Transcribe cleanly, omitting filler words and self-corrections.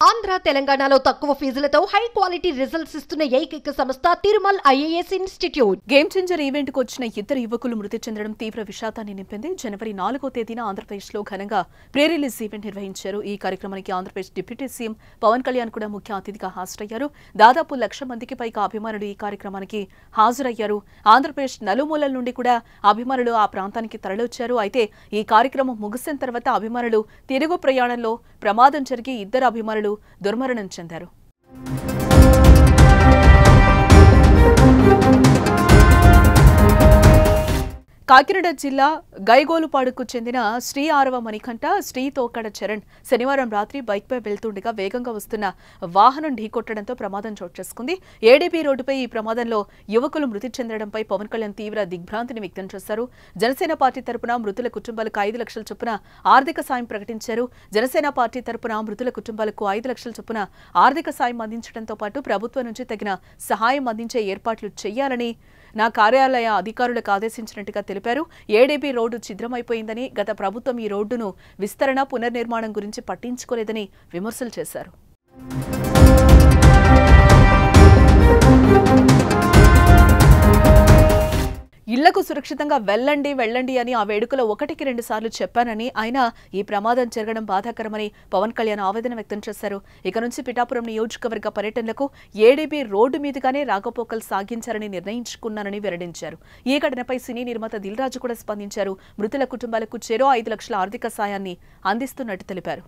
ఆంధ్ర తెలంగాణలో తక్కువ ఫీజులతో high quality results ఇస్తున్న ఏకైక సంస్థ Tirumal IAS institute. Game changer event కు వచ్చిన ఇద్దరు యువకులు మృతి చెందడం తీవ్ర విషాదాన్ని నింపింది. జనవరి 4వ తేదీన ఆంధ్రప్రదేశ్లో ఘనంగా ప్రీ రిలీజ్ ఈవెంట్ నిర్వహించారు. ఈ కార్యక్రమానికి ఆంధ్రప్రదేశ్ డిప్యూటీ సీఎం పవన్ కళ్యాణ్ కూడా ముఖ్య అతిథిగా హాజరయ్యారు. దాదాపు 1,00,000 మందికి పైగా అభిమానులు ఈ కార్యక్రమానికి హాజరయ్యారు. ఆంధ్రప్రదేశ్ నలుమూలల నుండి కూడా అభిమానులు ఆ ప్రాంతానికి తరలివచ్చారు. అయితే ఈ కార్యక్రమం ముగిసిన తర్వాత అభిమానులు తిరుగు ప్రయాణంలో ప్రమాదం జరిగి ఇద్దరు అభిమానులు దుర్మరణం చెందారు. కాకినాడ జిల్లా గైగోలుపాడుకు చెందిన శ్రీ ఆరవ మణికంఠ, శ్రీ తోకడ చరణ్ శనివారం రాత్రి బైక్పై వెళ్తుండగా వేగంగా వస్తున్న వాహనం ఢీకొట్టడంతో ప్రమాదం చోటు చేసుకుంది. ఏడీబీ రోడ్డుపై ఈ ప్రమాదంలో యువకులు మృతి చెందడంపై పవన్ కళ్యాణ్ తీవ్ర దిగ్భ్రాంతిని వ్యక్తం చేశారు. జనసేన పార్టీ తరపున మృతుల కుటుంబాలకు 5 లక్షల చొప్పున ఆర్థిక సాయం ప్రకటించారు. జనసేన పార్టీ తరపున మృతుల కుటుంబాలకు 5 లక్షల చొప్పున ఆర్థిక సాయం అందించడంతో పాటు ప్రభుత్వం నుంచి తగిన సహాయం అందించే ఏర్పాట్లు చేయాలని నా కార్యాలయ అధికారులకు ఆదేశించినట్టుగా తెలిపారు. ఏడీబీ రోడ్డు ఛిద్రమైపోయిందని, గత ప్రభుత్వం ఈ రోడ్డును విస్తరణ పునర్నిర్మాణం గురించి పట్టించుకోలేదని విమర్శలు చేశారు. ఇళ్లకు సురక్షితంగా వెళ్ళండి అని ఆ వేడుకలో 1కి 2 సార్లు చెప్పానని, అయినా ఈ ప్రమాదం జరగడం బాధాకరమని పవన్ కళ్యాణ్ ఆవేదన వ్యక్తం చేశారు. ఇక నుంచి పిఠాపురం నియోజకవర్గ పర్యటనలకు ఏడీబీ రోడ్డు మీదుగానే రాకపోకలు సాగించారని నిర్ణయించుకున్నానని వెల్లడించారు. ఈ ఘటనపై సినీ నిర్మాత దిల్ రాజు కూడా స్పందించారు. మృతుల కుటుంబాలకు చెరో 5 లక్షల ఆర్థిక సాయాన్ని అందిస్తున్నట్టు తెలిపారు.